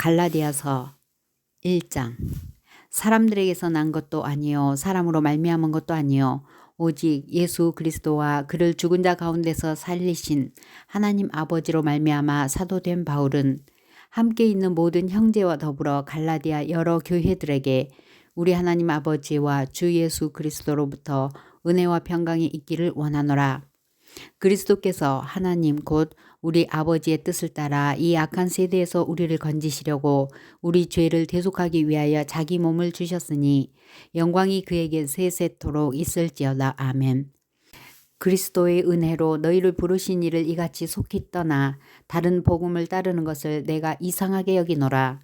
갈라디아서 1장. 사람들에게서 난 것도 아니요 사람으로 말미암은 것도 아니요 오직 예수 그리스도와 그를 죽은 자 가운데서 살리신 하나님 아버지로 말미암아 사도된 바울은 함께 있는 모든 형제와 더불어 갈라디아 여러 교회들에게 우리 하나님 아버지와 주 예수 그리스도로부터 은혜와 평강이 있기를 원하노라. 그리스도께서 하나님 곧 우리 아버지의 뜻을 따라 이 악한 세대에서 우리를 건지시려고 우리 죄를 대속하기 위하여 자기 몸을 주셨으니 영광이 그에게 세세토록 있을지어다. 아멘. 그리스도의 은혜로 너희를 부르신 이를 이같이 속히 떠나 다른 복음을 따르는 것을 내가 이상하게 여기노라.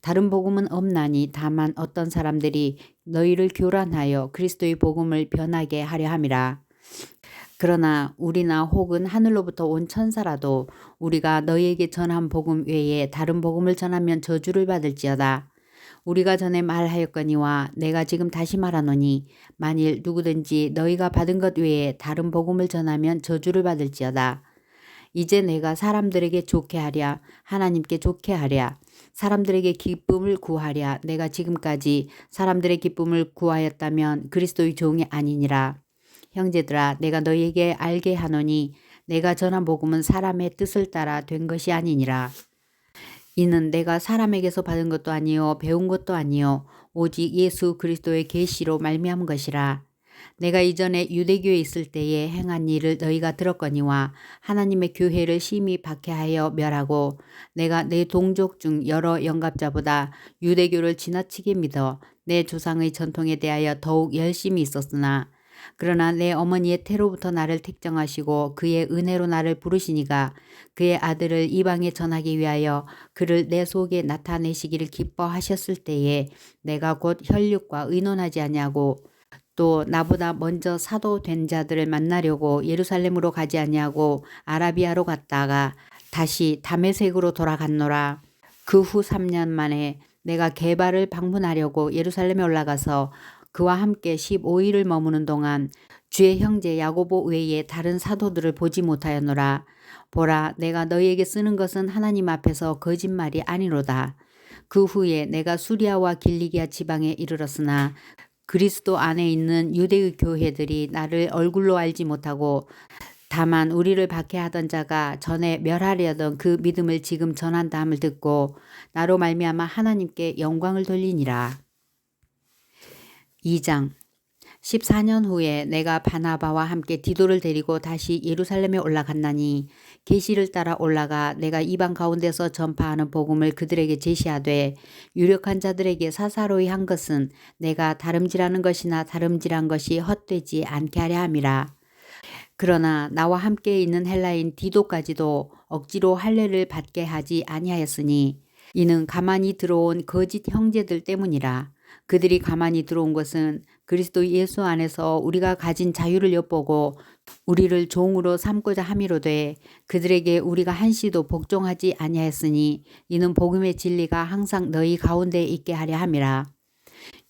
다른 복음은 없나니 다만 어떤 사람들이 너희를 교란하여 그리스도의 복음을 변하게 하려 함이라. 그러나 우리나 혹은 하늘로부터 온 천사라도 우리가 너희에게 전한 복음 외에 다른 복음을 전하면 저주를 받을지어다. 우리가 전에 말하였거니와 내가 지금 다시 말하노니 만일 누구든지 너희가 받은 것 외에 다른 복음을 전하면 저주를 받을지어다. 이제 내가 사람들에게 좋게 하랴 하나님께 좋게 하랴 사람들에게 기쁨을 구하랴 내가 지금까지 사람들의 기쁨을 구하였다면 그리스도의 종이 아니니라. 형제들아 내가 너희에게 알게 하노니 내가 전한 복음은 사람의 뜻을 따라 된 것이 아니니라. 이는 내가 사람에게서 받은 것도 아니요 배운 것도 아니요 오직 예수 그리스도의 계시로 말미암은 것이라. 내가 이전에 유대교에 있을 때에 행한 일을 너희가 들었거니와 하나님의 교회를 심히 박해하여 멸하고 내가 내 동족 중 여러 영갑자보다 유대교를 지나치게 믿어 내 조상의 전통에 대하여 더욱 열심히 있었으나 그러나 내 어머니의 태로부터 나를 택정하시고 그의 은혜로 나를 부르시니가 그의 아들을 이방에 전하기 위하여 그를 내 속에 나타내시기를 기뻐하셨을 때에 내가 곧 혈육과 의논하지 아니하고 또 나보다 먼저 사도 된 자들을 만나려고 예루살렘으로 가지 아니하고 아라비아로 갔다가 다시 다메섹으로 돌아갔노라. 그 후 3년 만에 내가 게바를 방문하려고 예루살렘에 올라가서 그와 함께 15일을 머무는 동안 주의 형제 야고보 외에 다른 사도들을 보지 못하였노라. 보라 내가 너희에게 쓰는 것은 하나님 앞에서 거짓말이 아니로다. 그 후에 내가 수리아와 길리기아 지방에 이르렀으나 그리스도 안에 있는 유대의 교회들이 나를 얼굴로 알지 못하고 다만 우리를 박해하던 자가 전에 멸하려던 그 믿음을 지금 전한다 함을 듣고 나로 말미암아 하나님께 영광을 돌리니라. 2장. 14년 후에 내가 바나바와 함께 디도를 데리고 다시 예루살렘에 올라갔나니 계시를 따라 올라가 내가 이방 가운데서 전파하는 복음을 그들에게 제시하되 유력한 자들에게 사사로이 한 것은 내가 다름질하는 것이나 다름질한 것이 헛되지 않게 하려 함이라. 그러나 나와 함께 있는 헬라인 디도까지도 억지로 할례를 받게 하지 아니하였으니 이는 가만히 들어온 거짓 형제들 때문이라. 그들이 가만히 들어온 것은 그리스도 예수 안에서 우리가 가진 자유를 엿보고 우리를 종으로 삼고자 함이로되 그들에게 우리가 한시도 복종하지 아니하였으니 이는 복음의 진리가 항상 너희 가운데 있게 하려 함이라.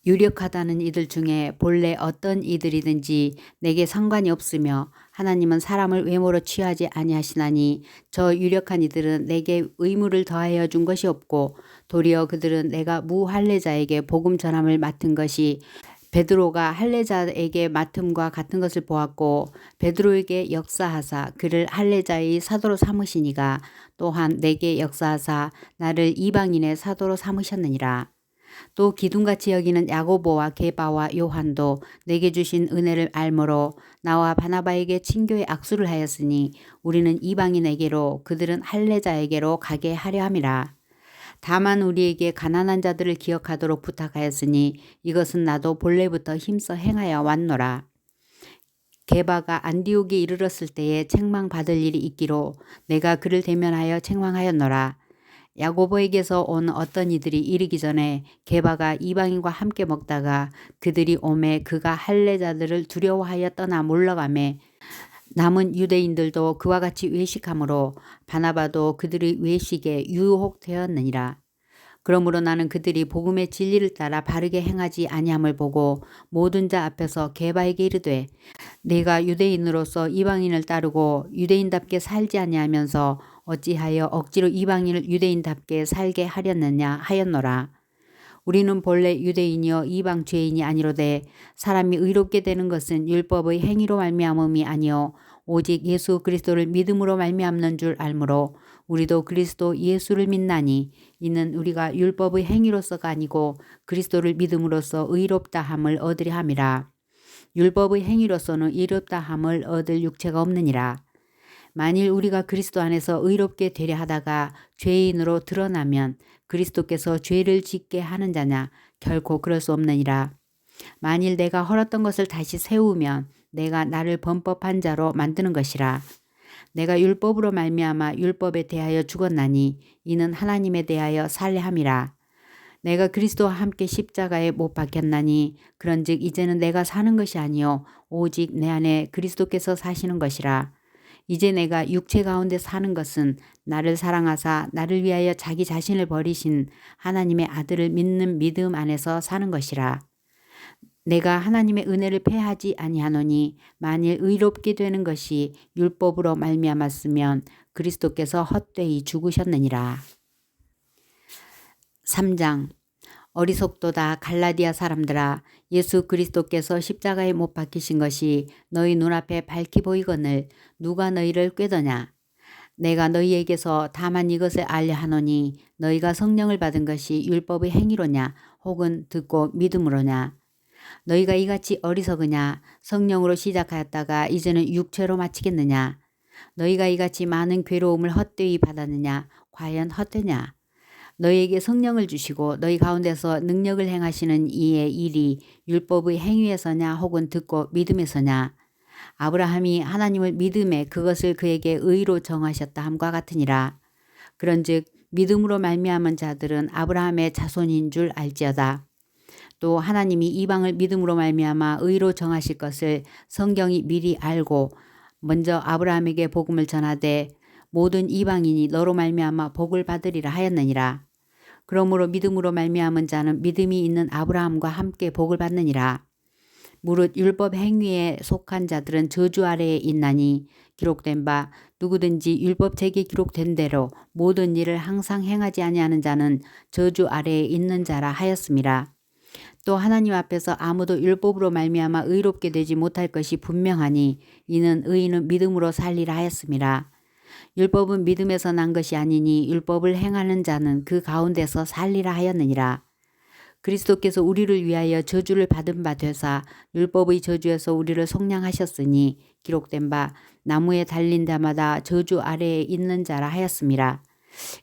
유력하다는 이들 중에 본래 어떤 이들이든지 내게 상관이 없으며 하나님은 사람을 외모로 취하지 아니하시나니 저 유력한 이들은 내게 의무를 더하여 준 것이 없고 도리어 그들은 내가 무할례자에게 복음 전함을 맡은 것이 베드로가 할례자에게 맡음과 같은 것을 보았고 베드로에게 역사하사 그를 할례자의 사도로 삼으시니가 또한 내게 역사하사 나를 이방인의 사도로 삼으셨느니라. 또 기둥같이 여기는 야고보와 게바와 요한도 내게 주신 은혜를 알므로 나와 바나바에게 친교의 악수를 하였으니 우리는 이방인에게로 그들은 할례자에게로 가게 하려 함이라. 다만 우리에게 가난한 자들을 기억하도록 부탁하였으니 이것은 나도 본래부터 힘써 행하여 왔노라. 게바가 안디옥에 이르렀을 때에 책망받을 일이 있기로 내가 그를 대면하여 책망하였노라. 야고보에게서 온 어떤 이들이 이르기 전에 게바가 이방인과 함께 먹다가 그들이 오매 그가 할례자들을 두려워하여 떠나 물러가매 남은 유대인들도 그와 같이 외식하므로 바나바도 그들의 외식에 유혹되었느니라. 그러므로 나는 그들이 복음의 진리를 따라 바르게 행하지 아니함을 보고 모든 자 앞에서 게바에게 이르되 내가 유대인으로서 이방인을 따르고 유대인답게 살지 아니하면서 어찌하여 억지로 이방인을 유대인답게 살게 하렸느냐 하였노라. 우리는 본래 유대인이요 이방 죄인이 아니로되 사람이 의롭게 되는 것은 율법의 행위로 말미암음이 아니요 오직 예수 그리스도를 믿음으로 말미암는 줄 알므로 우리도 그리스도 예수를 믿나니 이는 우리가 율법의 행위로서가 아니고 그리스도를 믿음으로써 의롭다 함을 얻으려 함이라. 율법의 행위로서는 의롭다 함을 얻을 육체가 없느니라. 만일 우리가 그리스도 안에서 의롭게 되려 하다가 죄인으로 드러나면 그리스도께서 죄를 짓게 하는 자냐? 결코 그럴 수 없느니라. 만일 내가 헐었던 것을 다시 세우면 내가 나를 범법한 자로 만드는 것이라. 내가 율법으로 말미암아 율법에 대하여 죽었나니 이는 하나님에 대하여 살려 함이라. 내가 그리스도와 함께 십자가에 못 박혔나니 그런즉 이제는 내가 사는 것이 아니요 오직 내 안에 그리스도께서 사시는 것이라. 이제 내가 육체 가운데 사는 것은 나를 사랑하사 나를 위하여 자기 자신을 버리신 하나님의 아들을 믿는 믿음 안에서 사는 것이라. 내가 하나님의 은혜를 패하지 아니하노니 만일 의롭게 되는 것이 율법으로 말미암았으면 그리스도께서 헛되이 죽으셨느니라. 3장 어리석도다 갈라디아 사람들아 예수 그리스도께서 십자가에 못 박히신 것이 너희 눈앞에 밝히 보이거늘 누가 너희를 꾀더냐. 내가 너희에게서 다만 이것을 알려 하노니 너희가 성령을 받은 것이 율법의 행위로냐 혹은 듣고 믿음으로냐. 너희가 이같이 어리석으냐. 성령으로 시작하였다가 이제는 육체로 마치겠느냐. 너희가 이같이 많은 괴로움을 헛되이 받았느냐. 과연 헛되냐. 너희에게 성령을 주시고 너희 가운데서 능력을 행하시는 이의 일이 율법의 행위에서냐 혹은 듣고 믿음에서냐. 아브라함이 하나님을 믿음에 그것을 그에게 의로 정하셨다 함과 같으니라. 그런즉 믿음으로 말미암은 자들은 아브라함의 자손인 줄 알지어다. 또 하나님이 이방을 믿음으로 말미암아 의로 정하실 것을 성경이 미리 알고 먼저 아브라함에게 복음을 전하되 모든 이방인이 너로 말미암아 복을 받으리라 하였느니라. 그러므로 믿음으로 말미암은 자는 믿음이 있는 아브라함과 함께 복을 받느니라. 무릇 율법 행위에 속한 자들은 저주 아래에 있나니 기록된 바 누구든지 율법책에 기록된 대로 모든 일을 항상 행하지 아니하는 자는 저주 아래에 있는 자라 하였음이라. 또 하나님 앞에서 아무도 율법으로 말미암아 의롭게 되지 못할 것이 분명하니 이는 의인은 믿음으로 살리라 하였음이라. 율법은 믿음에서 난 것이 아니니 율법을 행하는 자는 그 가운데서 살리라 하였느니라. 그리스도께서 우리를 위하여 저주를 받은 바 되사 율법의 저주에서 우리를 속량하셨으니 기록된 바 나무에 달린 자마다 저주 아래에 있는 자라 하였음이라.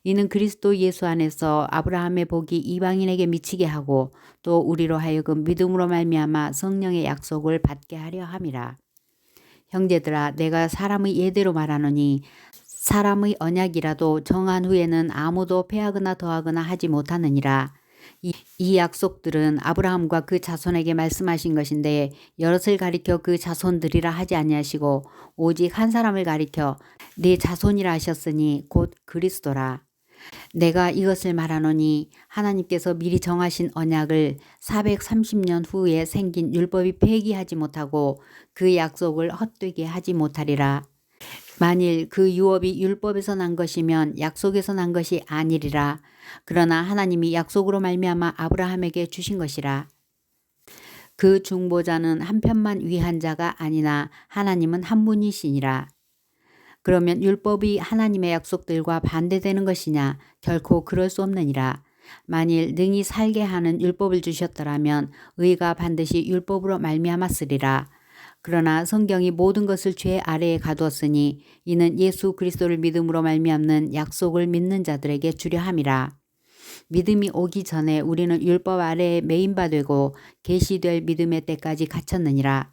이는 그리스도 예수 안에서 아브라함의 복이 이방인에게 미치게 하고 또 우리로 하여금 믿음으로 말미암아 성령의 약속을 받게 하려 함이라. 형제들아 내가 사람의 예대로 말하노니 사람의 언약이라도 정한 후에는 아무도 패하거나 더하거나 하지 못하느니라. 이 약속들은 아브라함과 그 자손에게 말씀하신 것인데 여럿을 가리켜 그 자손들이라 하지 아니하시고 오직 한 사람을 가리켜 네 자손이라 하셨으니 곧 그리스도라. 내가 이것을 말하노니 하나님께서 미리 정하신 언약을 430년 후에 생긴 율법이 폐기하지 못하고 그 약속을 헛되게 하지 못하리라. 만일 그 유업이 율법에서 난 것이면 약속에서 난 것이 아니리라. 그러나 하나님이 약속으로 말미암아 아브라함에게 주신 것이라. 그 중보자는 한 편만 위한 자가 아니나 하나님은 한 분이시니라. 그러면 율법이 하나님의 약속들과 반대되는 것이냐? 결코 그럴 수 없느니라. 만일 능히 살게 하는 율법을 주셨더라면 의가 반드시 율법으로 말미암았으리라. 그러나 성경이 모든 것을 죄 아래에 가두었으니 이는 예수 그리스도를 믿음으로 말미암는 약속을 믿는 자들에게 주려 함이라. 믿음이 오기 전에 우리는 율법 아래에 매인 바 되고 계시될 믿음의 때까지 갇혔느니라.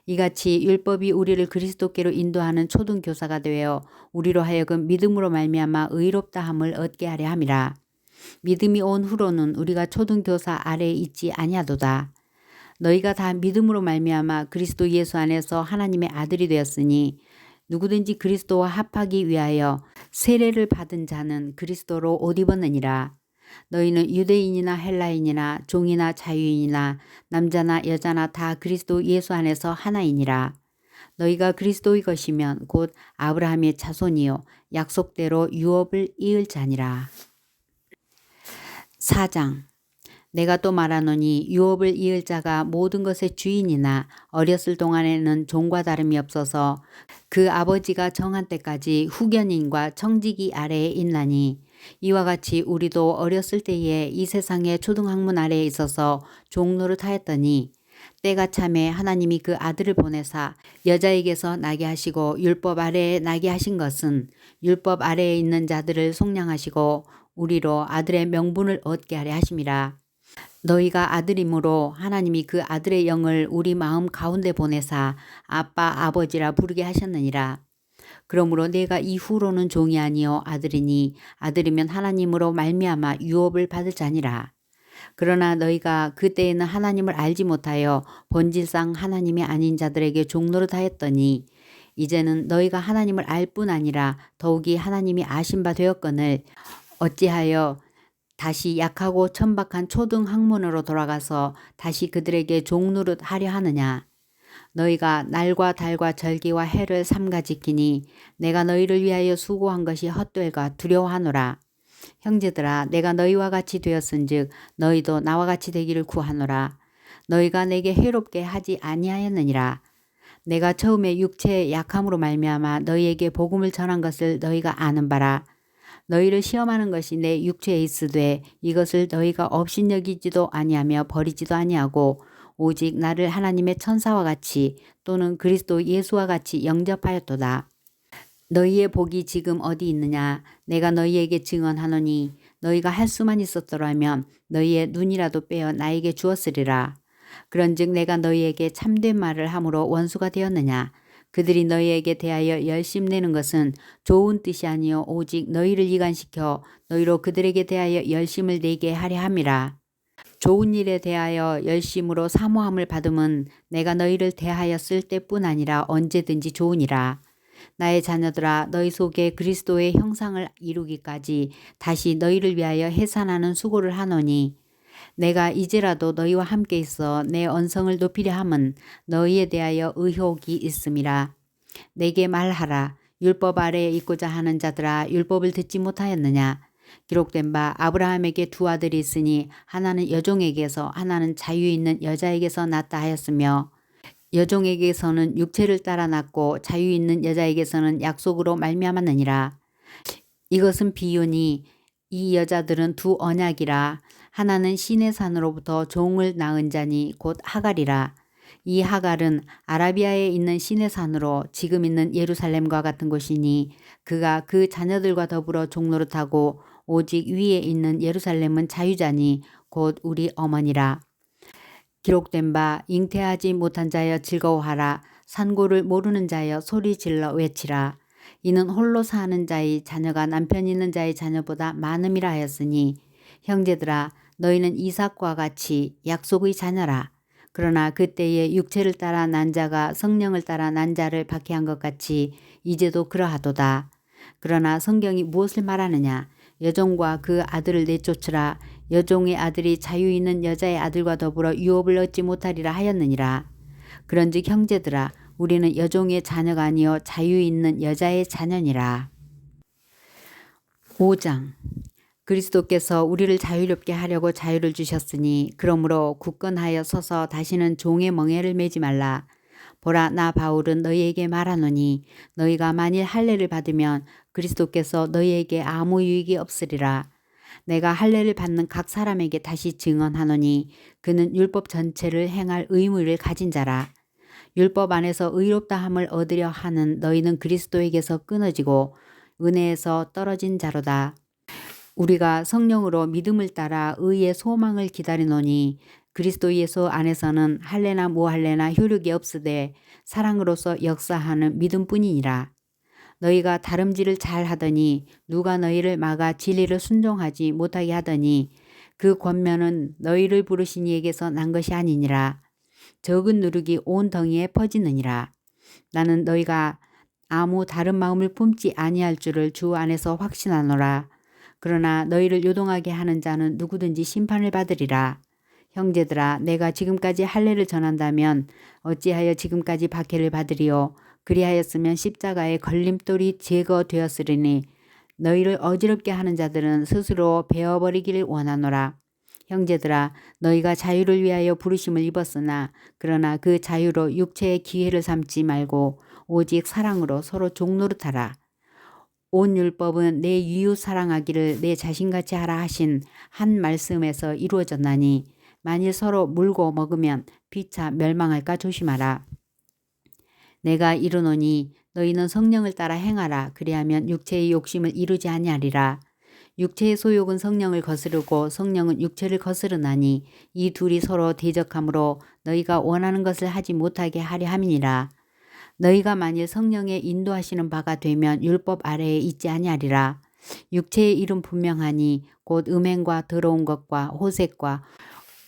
이같이 율법이 우리를 그리스도께로 인도하는 초등교사가 되어 우리로 하여금 믿음으로 말미암아 의롭다 함을 얻게 하려 함이라. 믿음이 온 후로는 우리가 초등교사 아래에 있지 아니하도다. 너희가 다 믿음으로 말미암아 그리스도 예수 안에서 하나님의 아들이 되었으니 누구든지 그리스도와 합하기 위하여 세례를 받은 자는 그리스도로 옷 입었느니라. 너희는 유대인이나 헬라인이나 종이나 자유인이나 남자나 여자나 다 그리스도 예수 안에서 하나이니라. 너희가 그리스도의 것이면 곧 아브라함의 자손이요 약속대로 유업을 이을 자니라. 4장. 내가 또 말하노니 유업을 이을 자가 모든 것의 주인이나 어렸을 동안에는 종과 다름이 없어서 그 아버지가 정한 때까지 후견인과 청지기 아래에 있나니 이와 같이 우리도 어렸을 때에 이 세상의 초등학문 아래에 있어서 종 노릇하였더니 때가 참에 하나님이 그 아들을 보내사 여자에게서 나게 하시고 율법 아래에 나게 하신 것은 율법 아래에 있는 자들을 속량하시고 우리로 아들의 명분을 얻게 하려 하심이라. 너희가 아들이므로 하나님이 그 아들의 영을 우리 마음 가운데 보내사 아빠 아버지라 부르게 하셨느니라. 그러므로 내가 이후로는 종이 아니요 아들이니 아들이면 하나님으로 말미암아 유업을 받을 자니라. 그러나 너희가 그때에는 하나님을 알지 못하여 본질상 하나님이 아닌 자들에게 종노릇하였더니 이제는 너희가 하나님을 알 뿐 아니라 더욱이 하나님이 아신 바 되었거늘 어찌하여 다시 약하고 천박한 초등 학문으로 돌아가서 다시 그들에게 종노릇 하려 하느냐. 너희가 날과 달과 절기와 해를 삼가 지키니 내가 너희를 위하여 수고한 것이 헛되가 두려워하노라. 형제들아 내가 너희와 같이 되었은즉 너희도 나와 같이 되기를 구하노라. 너희가 내게 해롭게 하지 아니하였느니라. 내가 처음에 육체의 약함으로 말미암아 너희에게 복음을 전한 것을 너희가 아는 바라. 너희를 시험하는 것이 내 육체에 있으되 이것을 너희가 업신여기지도 아니하며 버리지도 아니하고 오직 나를 하나님의 천사와 같이 또는 그리스도 예수와 같이 영접하였도다. 너희의 복이 지금 어디 있느냐. 내가 너희에게 증언하노니 너희가 할 수만 있었더라면 너희의 눈이라도 빼어 나에게 주었으리라. 그런즉 내가 너희에게 참된 말을 함으로 원수가 되었느냐. 그들이 너희에게 대하여 열심내는 것은 좋은 뜻이 아니요 오직 너희를 이간시켜 너희로 그들에게 대하여 열심을 내게 하려 함이라. 좋은 일에 대하여 열심으로 사모함을 받음은 내가 너희를 대하였을 때뿐 아니라 언제든지 좋으니라. 나의 자녀들아 너희 속에 그리스도의 형상을 이루기까지 다시 너희를 위하여 해산하는 수고를 하노니 내가 이제라도 너희와 함께 있어 내 언성을 높이려 함은 너희에 대하여 의혹이 있음이라. 내게 말하라. 율법 아래에 있고자 하는 자들아 율법을 듣지 못하였느냐. 기록된 바 아브라함에게 두 아들이 있으니 하나는 여종에게서 하나는 자유 있는 여자에게서 낳았다 하였으며 여종에게서는 육체를 따라 낳고 자유 있는 여자에게서는 약속으로 말미암았느니라. 이것은 비유니 이 여자들은 두 언약이라. 하나는 시내 산으로부터 종을 낳은 자니 곧 하갈이라. 이 하갈은 아라비아에 있는 시내 산으로 지금 있는 예루살렘과 같은 곳이니 그가 그 자녀들과 더불어 종노릇하고 오직 위에 있는 예루살렘은 자유자니 곧 우리 어머니라. 기록된 바 잉태하지 못한 자여 즐거워하라. 산고를 모르는 자여 소리 질러 외치라. 이는 홀로 사는 자의 자녀가 남편 있는 자의 자녀보다 많음이라 하였으니 형제들아 너희는 이삭과 같이 약속의 자녀라. 그러나 그때에 육체를 따라 난 자가 성령을 따라 난 자를 박해한 것 같이 이제도 그러하도다. 그러나 성경이 무엇을 말하느냐. 여종과 그 아들을 내쫓으라. 여종의 아들이 자유 있는 여자의 아들과 더불어 유업을 얻지 못하리라 하였느니라. 그런즉 형제들아 우리는 여종의 자녀가 아니요 자유 있는 여자의 자녀니라. 5장. 그리스도께서 우리를 자유롭게 하려고 자유를 주셨으니 그러므로 굳건하여 서서 다시는 종의 멍에를 매지 말라. 보라 나 바울은 너희에게 말하노니 너희가 만일 할례를 받으면 그리스도께서 너희에게 아무 유익이 없으리라. 내가 할례를 받는 각 사람에게 다시 증언하노니 그는 율법 전체를 행할 의무를 가진 자라. 율법 안에서 의롭다함을 얻으려 하는 너희는 그리스도에게서 끊어지고 은혜에서 떨어진 자로다. 우리가 성령으로 믿음을 따라 의의 소망을 기다리노니 그리스도 예수 안에서는 할례나 무할례나 효력이 없으되 사랑으로서 역사하는 믿음뿐이니라. 너희가 다름질을 잘 하더니 누가 너희를 막아 진리를 순종하지 못하게 하더니 그 권면은 너희를 부르신 이에게서 난 것이 아니니라. 적은 누룩이 온 덩이에 퍼지느니라. 나는 너희가 아무 다른 마음을 품지 아니할 줄을 주 안에서 확신하노라. 그러나 너희를 요동하게 하는 자는 누구든지 심판을 받으리라. 형제들아 내가 지금까지 할례를 전한다면 어찌하여 지금까지 박해를 받으리요. 그리하였으면 십자가의 걸림돌이 제거되었으리니 너희를 어지럽게 하는 자들은 스스로 베어버리기를 원하노라. 형제들아 너희가 자유를 위하여 부르심을 입었으나 그러나 그 자유로 육체의 기회를 삼지 말고 오직 사랑으로 서로 종노릇하라. 온 율법은 내 이웃 사랑하기를 내 자신같이 하라 하신 한 말씀에서 이루어졌나니 만일 서로 물고 먹으면 피차 멸망할까 조심하라. 내가 이르노니 너희는 성령을 따라 행하라. 그리하면 육체의 욕심을 이루지 아니하리라. 육체의 소욕은 성령을 거스르고 성령은 육체를 거스르나니 이 둘이 서로 대적하므로 너희가 원하는 것을 하지 못하게 하려 함이니라. 너희가 만일 성령의 인도하시는 바가 되면 율법 아래에 있지 아니하리라. 육체의 일은 분명하니 곧 음행과 더러운 것과 호색과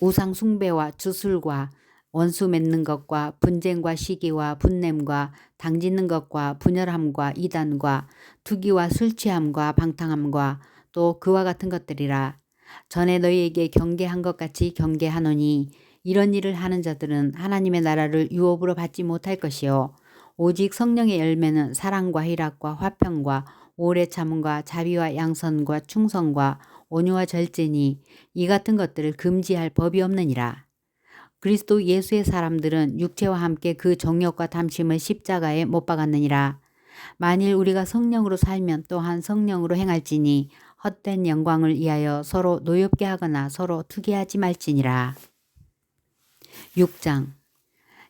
우상 숭배와 주술과 원수 맺는 것과 분쟁과 시기와 분냄과 당짓는 것과 분열함과 이단과 투기와 술 취함과 방탕함과 또 그와 같은 것들이라. 전에 너희에게 경계한 것 같이 경계하노니 이런 일을 하는 자들은 하나님의 나라를 유업으로 받지 못할 것이요 오직 성령의 열매는 사랑과 희락과 화평과 오래 참음과 자비와 양선과 충성과 온유와 절제니 이 같은 것들을 금지할 법이 없느니라. 그리스도 예수의 사람들은 육체와 함께 그 정욕과 탐심을 십자가에 못 박았느니라. 만일 우리가 성령으로 살면 또한 성령으로 행할지니 헛된 영광을 위하여 서로 노엽게 하거나 서로 투기하지 말지니라. 6장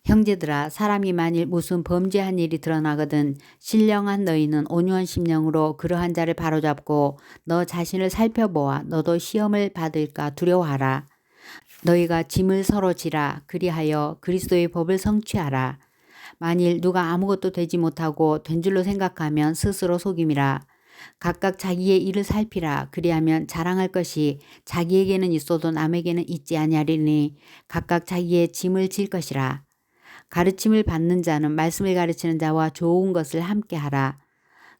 형제들아 사람이 만일 무슨 범죄한 일이 드러나거든 신령한 너희는 온유한 심령으로 그러한 자를 바로잡고 너 자신을 살펴보아 너도 시험을 받을까 두려워하라. 너희가 짐을 서로 지라. 그리하여 그리스도의 법을 성취하라. 만일 누가 아무것도 되지 못하고 된 줄로 생각하면 스스로 속임이라. 각각 자기의 일을 살피라. 그리하면 자랑할 것이 자기에게는 있어도 남에게는 있지 아니하리니 각각 자기의 짐을 질 것이라. 가르침을 받는 자는 말씀을 가르치는 자와 좋은 것을 함께 하라.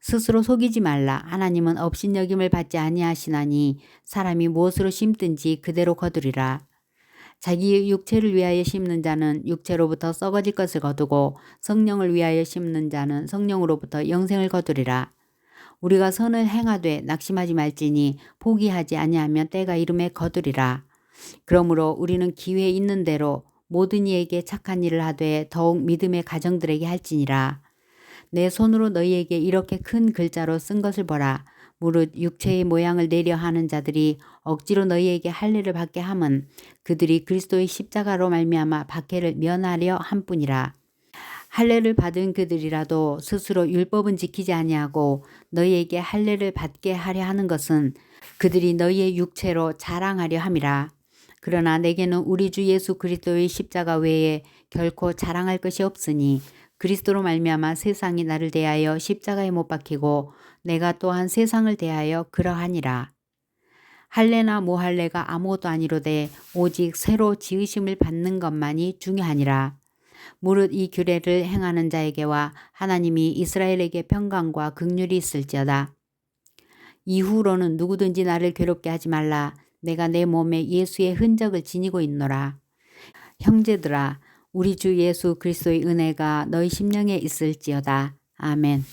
스스로 속이지 말라. 하나님은 업신여김을 받지 아니하시나니 사람이 무엇으로 심든지 그대로 거두리라. 자기의 육체를 위하여 심는 자는 육체로부터 썩어질 것을 거두고 성령을 위하여 심는 자는 성령으로부터 영생을 거두리라. 우리가 선을 행하되 낙심하지 말지니 포기하지 아니하면 때가 이름에 거두리라. 그러므로 우리는 기회 있는 대로 모든 이에게 착한 일을 하되 더욱 믿음의 가정들에게 할지니라. 내 손으로 너희에게 이렇게 큰 글자로 쓴 것을 보라. 무릇 육체의 모양을 내려 하는 자들이 억지로 너희에게 할례를 받게 함은 그들이 그리스도의 십자가로 말미암아 박해를 면하려 함뿐이라. 할례를 받은 그들이라도 스스로 율법은 지키지 아니하고 너희에게 할례를 받게 하려 하는 것은 그들이 너희의 육체로 자랑하려 함이라. 그러나 내게는 우리 주 예수 그리스도의 십자가 외에 결코 자랑할 것이 없으니 그리스도로 말미암아 세상이 나를 대하여 십자가에 못 박히고 내가 또한 세상을 대하여 그러하니라. 할례나 무할례가 아무것도 아니로되 오직 새로 지으심을 받는 것만이 중요하니라. 무릇 이 규례를 행하는 자에게와 하나님이 이스라엘에게 평강과 긍휼이 있을지어다. 이후로는 누구든지 나를 괴롭게 하지 말라. 내가 내 몸에 예수의 흔적을 지니고 있노라. 형제들아 우리 주 예수 그리스도의 은혜가 너희 심령에 있을지어다. 아멘.